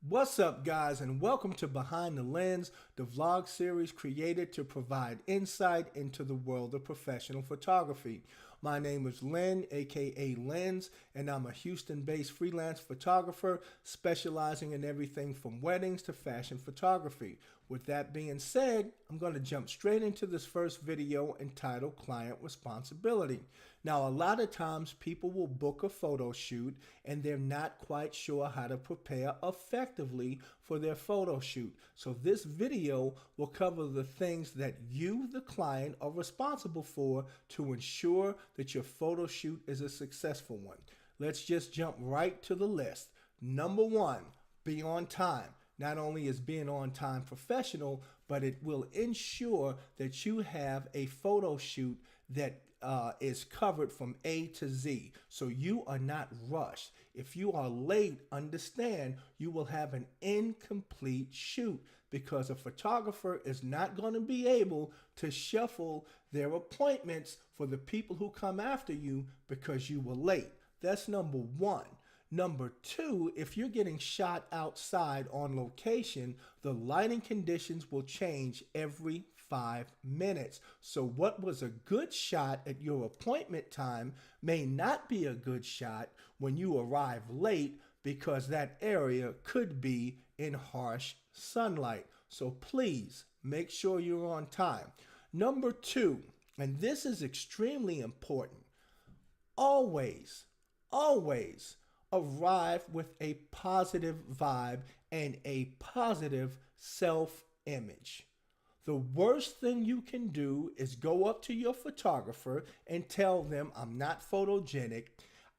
What's up, guys, and welcome to Behind the Lens, the vlog series created to provide insight into the world of professional photography. My name is Len, aka LENNZ, and I'm a Houston-based freelance photographer specializing in everything from weddings to fashion photography. With that being said, I'm going to jump straight into this first video entitled Client Responsibility. Now, a lot of times people will book a photo shoot and they're not quite sure how to prepare effectively for their photo shoot. So this video will cover the things that you, the client, are responsible for to ensure that your photo shoot is a successful one. Let's just jump right to the list. Number one, be on time. Not only is being on time professional, but it will ensure that you have a photo shoot that is covered from A to Z. So you are not rushed. If you are late, understand you will have an incomplete shoot because a photographer is not going to be able to shuffle their appointments for the people who come after you because you were late. That's number one. Number two, if you're getting shot outside on location, the lighting conditions will change every 5 minutes. So what was a good shot at your appointment time may not be a good shot when you arrive late because that area could be in harsh sunlight. So please make sure you're on time. Number two, and this is extremely important, always arrive with a positive vibe and a positive self-image. The worst thing you can do is go up to your photographer and tell them, I'm not photogenic,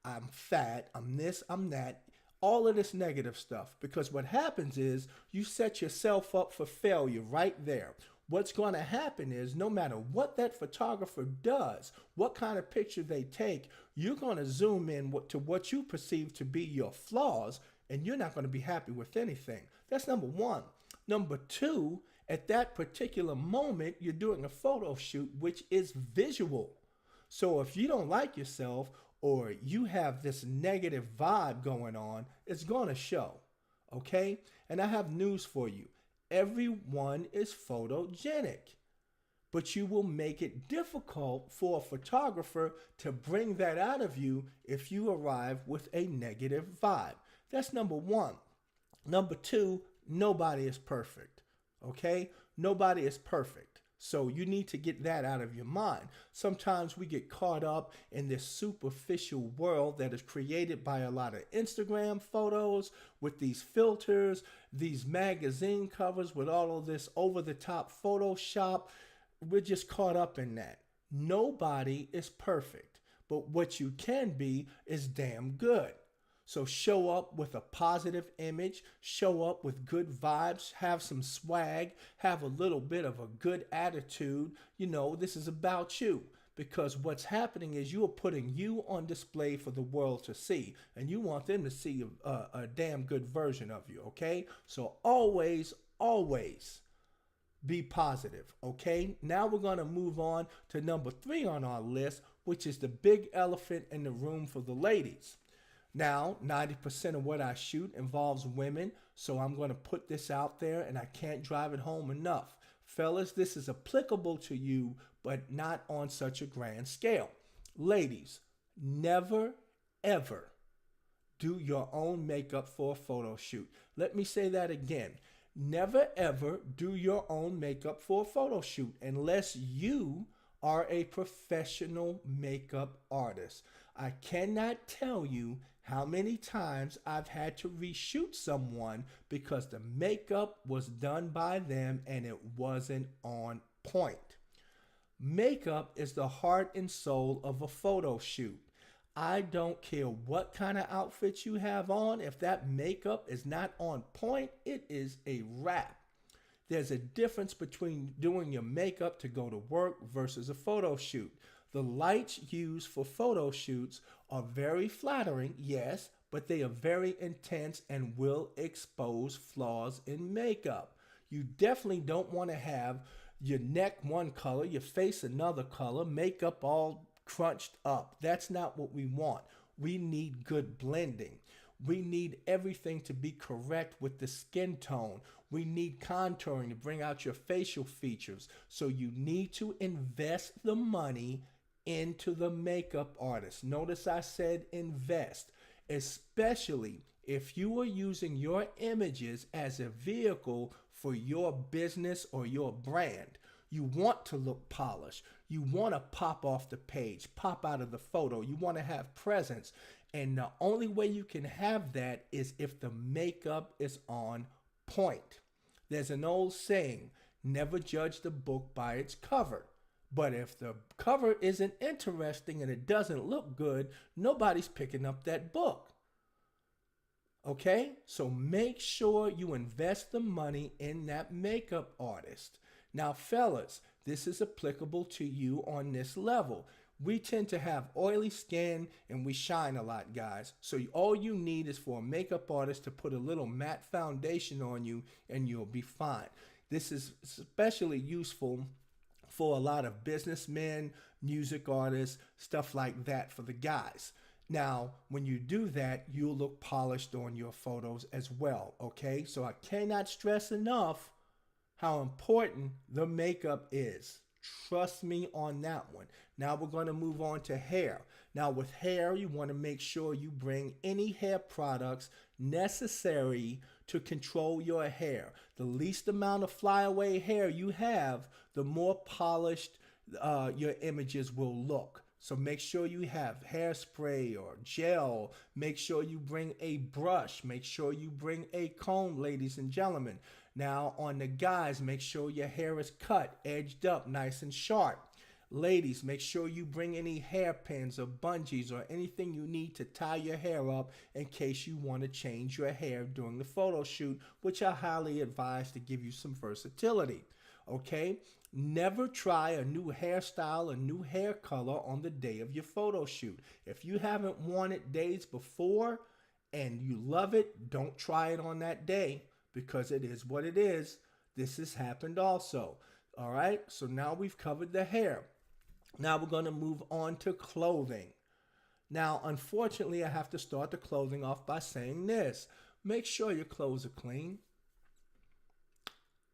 I'm fat, I'm this, I'm that, all of this negative stuff. Because what happens is you set yourself up for failure right there. What's going to happen is no matter what that photographer does, what kind of picture they take, you're going to zoom in to what you perceive to be your flaws, and you're not going to be happy with anything. That's number one. Number two, at that particular moment, you're doing a photo shoot, which is visual. So if you don't like yourself or you have this negative vibe going on, it's going to show, okay? And I have news for you. Everyone is photogenic, but you will make it difficult for a photographer to bring that out of you if you arrive with a negative vibe. That's number one. Number two, nobody is perfect, okay? Nobody is perfect. So you need to get that out of your mind. Sometimes we get caught up in this superficial world that is created by a lot of Instagram photos with these filters, these magazine covers with all of this over-the-top Photoshop. We're just caught up in that. Nobody is perfect, but what you can be is damn good. So show up with a positive image, show up with good vibes, have some swag, have a little bit of a good attitude. You know, this is about you because what's happening is you are putting you on display for the world to see, and you want them to see a damn good version of you, okay? So always be positive, okay? Now we're going to move on to number three on our list, which is the big elephant in the room for the ladies. Now, 90% of what I shoot involves women, so I'm going to put this out there and I can't drive it home enough. Fellas, this is applicable to you, but not on such a grand scale. Ladies, never, ever do your own makeup for a photo shoot. Let me say that again. Never, ever do your own makeup for a photo shoot unless you are a professional makeup artist. I cannot tell you how many times I've had to reshoot someone because the makeup was done by them and it wasn't on point. Makeup is the heart and soul of a photo shoot. I don't care what kind of outfit you have on. If that makeup is not on point, it is a wrap. There's a difference between doing your makeup to go to work versus a photo shoot. The lights used for photo shoots are very flattering, yes, but they are very intense and will expose flaws in makeup. You definitely don't want to have your neck one color, your face another color, makeup all crunched up. That's not what we want. We need good blending. We need everything to be correct with the skin tone. We need contouring to bring out your facial features. So you need to invest the money into the makeup artist. Notice I said invest, especially if you are using your images as a vehicle for your business or your brand. You want to look polished. You want to pop off the page, pop out of the photo. You want to have presence. And the only way you can have that is if the makeup is on point. There's an old saying, never judge the book by its cover. But if the cover isn't interesting and it doesn't look good, nobody's picking up that book. Okay? So make sure you invest the money in that makeup artist. Now, fellas, this is applicable to you on this level. We tend to have oily skin and we shine a lot, guys. So all you need is for a makeup artist to put a little matte foundation on you and you'll be fine. This is especially useful for a lot of businessmen, music artists, stuff like that for the guys. Now, when you do that, you'll look polished on your photos as well, okay? So I cannot stress enough how important the makeup is. Trust me on that one. Now we're going to move on to hair. Now with hair, you want to make sure you bring any hair products necessary to control your hair. The least amount of flyaway hair you have, the more polished your images will look. So make sure you have hairspray or gel. Make sure you bring a brush. Make sure you bring a comb, ladies and gentlemen. Now on the guys, make sure your hair is cut, edged up, nice and sharp. Ladies, make sure you bring any hairpins or bungees or anything you need to tie your hair up in case you want to change your hair during the photo shoot, which I highly advise to give you some versatility. Okay? Never try a new hairstyle, a new hair color on the day of your photo shoot. If you haven't worn it days before and you love it, don't try it on that day because it is what it is. This has happened also. All right, so now we've covered the hair. Now we're going to move on to clothing. Now, unfortunately, I have to start the clothing off by saying this. Make sure your clothes are clean.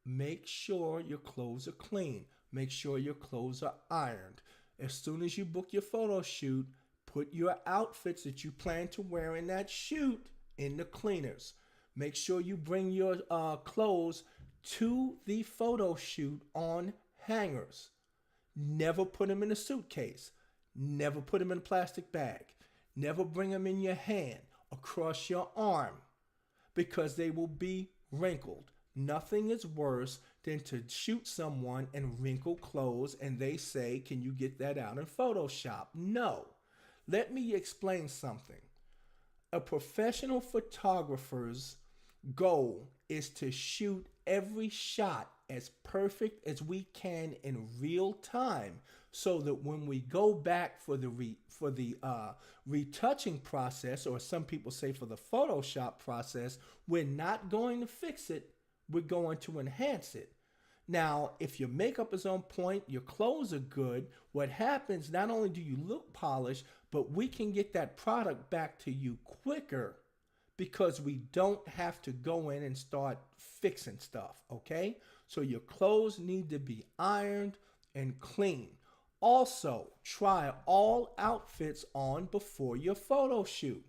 Make sure your clothes are clean. Make sure your clothes are ironed. As soon as you book your photo shoot, put your outfits that you plan to wear in that shoot in the cleaners. Make sure you bring your clothes to the photo shoot on hangers. Never put them in a suitcase. Never put them in a plastic bag. Never bring them in your hand, across your arm, because they will be wrinkled. Nothing is worse than to shoot someone and wrinkle clothes and they say, can you get that out in Photoshop? No. Let me explain something. A professional photographer's goal is to shoot every shot as perfect as we can in real time so that when we go back for the retouching process, or some people say for the Photoshop process, we're not going to fix it, we're going to enhance it. Now, if your makeup is on point, your clothes are good, what happens, not only do you look polished, but we can get that product back to you quicker because we don't have to go in and start fixing stuff, okay? So your clothes need to be ironed and clean. Also, try all outfits on before your photo shoot.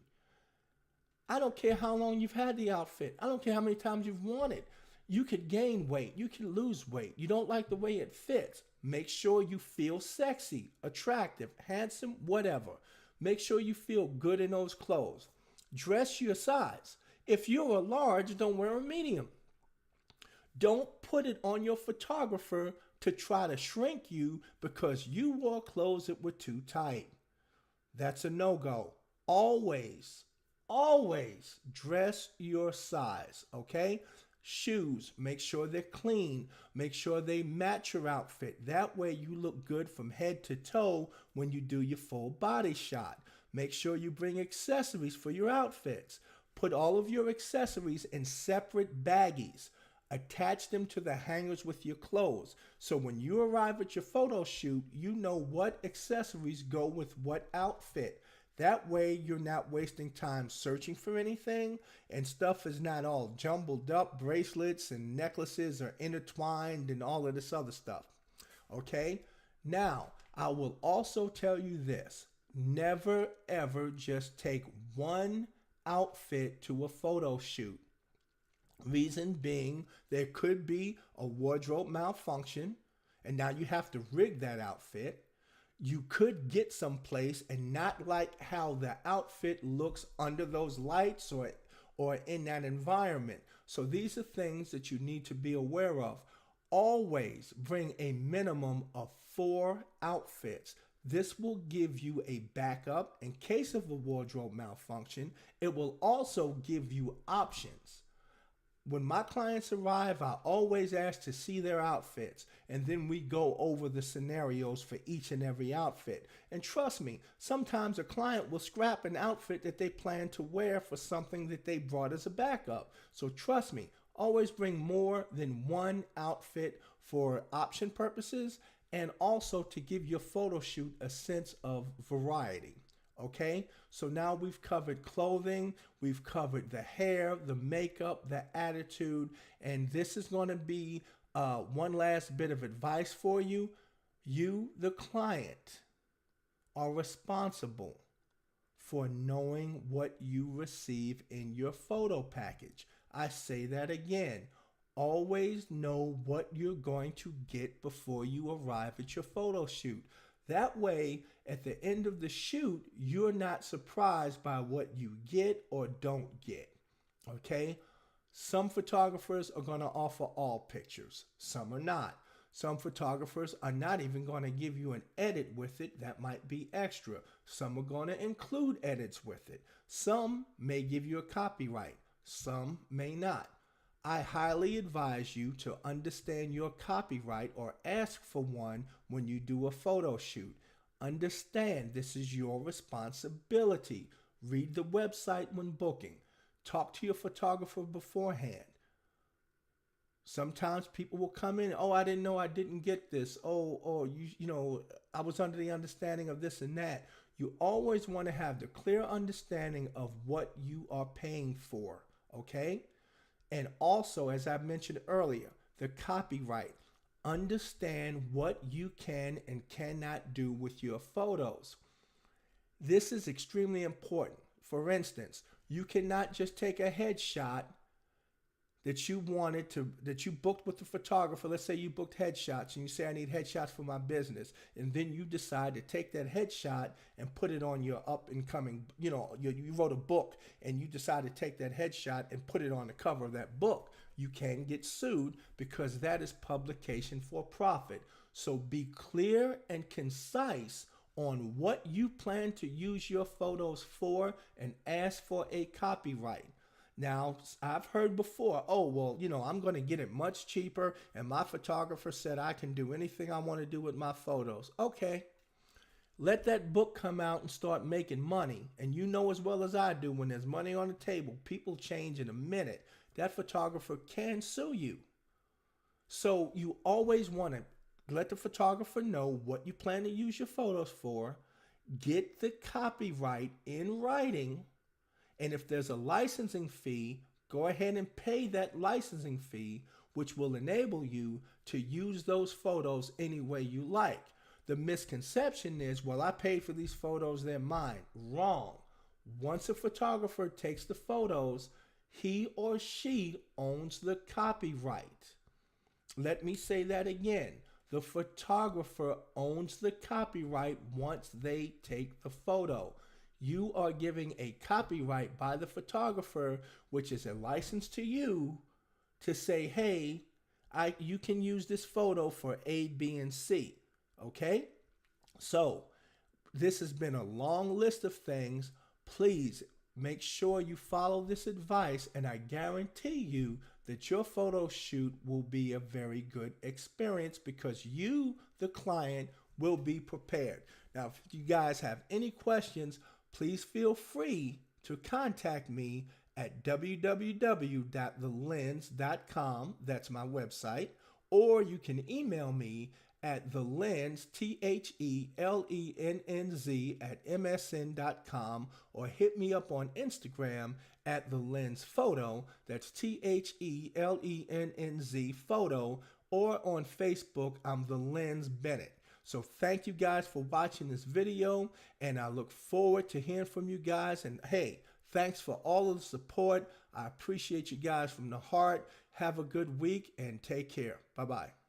I don't care how long you've had the outfit. I don't care how many times you've worn it. You could gain weight. You can lose weight. You don't like the way it fits. Make sure you feel sexy, attractive, handsome, whatever. Make sure you feel good in those clothes. Dress your size. If you're a large, don't wear a medium. Don't put it on your photographer to try to shrink you because you wore clothes that were too tight. That's a no-go. Always dress your size, okay? Shoes, make sure they're clean. Make sure they match your outfit. That way you look good from head to toe when you do your full body shot. Make sure you bring accessories for your outfits. Put all of your accessories in separate baggies. Attach them to the hangers with your clothes. So when you arrive at your photo shoot, you know what accessories go with what outfit. That way you're not wasting time searching for anything and stuff is not all jumbled up. Bracelets and necklaces are intertwined and all of this other stuff. Okay? Now, I will also tell you this. Never ever just take one outfit to a photo shoot. Reason being, there could be a wardrobe malfunction, and now you have to rig that outfit. You could get someplace and not like how the outfit looks under those lights or in that environment. So these are things that you need to be aware of. Always bring a minimum of 4 outfits. This will give you a backup in case of a wardrobe malfunction. It will also give you options. When my clients arrive, I always ask to see their outfits, and then we go over the scenarios for each and every outfit. And trust me, sometimes a client will scrap an outfit that they plan to wear for something that they brought as a backup. So trust me, always bring more than one outfit for option purposes and also to give your photo shoot a sense of variety. Okay, so now we've covered clothing, we've covered the hair, the makeup, the attitude, and this is going to be one last bit of advice for you. You, the client, are responsible for knowing what you receive in your photo package. I say that again. Always know what you're going to get before you arrive at your photo shoot. That way, at the end of the shoot, you're not surprised by what you get or don't get. Okay? Some photographers are going to offer all pictures. Some are not. Some photographers are not even going to give you an edit with it. That might be extra. Some are going to include edits with it. Some may give you a copyright. Some may not. I highly advise you to understand your copyright or ask for one when you do a photo shoot. Understand this is your responsibility. Read the website when booking. Talk to your photographer beforehand. Sometimes people will come in, oh, I didn't know I didn't get this. Oh, you know, I was under the understanding of this and that. You always want to have the clear understanding of what you are paying for, okay? And also, as I mentioned earlier, the copyright. Understand what you can and cannot do with your photos. This is extremely important. For instance, you cannot just take a headshot that you booked with the photographer. Let's say you booked headshots and you say, I need headshots for my business. And then you decide to take that headshot and put it on your up and coming, you wrote a book and you decide to take that headshot and put it on the cover of that book. You can get sued because that is publication for profit. So be clear and concise on what you plan to use your photos for and ask for a copyright. Now, I've heard before, oh, well, I'm going to get it much cheaper, and my photographer said I can do anything I want to do with my photos. Okay, let that book come out and start making money. And you know as well as I do, when there's money on the table, people change in a minute. That photographer can sue you. So you always want to let the photographer know what you plan to use your photos for, get the copyright in writing, and if there's a licensing fee, go ahead and pay that licensing fee, which will enable you to use those photos any way you like. The misconception is, well, I paid for these photos, they're mine. Wrong. Once a photographer takes the photos, he or she owns the copyright. Let me say that again. The photographer owns the copyright once they take the photo. You are giving a copyright by the photographer, which is a license to you to say, hey, you can use this photo for A, B, and C. Okay? So this has been a long list of things. Please make sure you follow this advice, and I guarantee you that your photo shoot will be a very good experience because you, the client, will be prepared. Now, if you guys have any questions, please feel free to contact me at www.thelenz.com. That's my website. Or you can email me at the LENNZ, THELENNZ at MSN.com, or hit me up on Instagram at the LENNZ Photo. That's THELENNZ Photo, or on Facebook, I'm the LENNZ Bennett. So thank you guys for watching this video, and I look forward to hearing from you guys. And hey, thanks for all of the support. I appreciate you guys from the heart. Have a good week and take care. Bye-bye.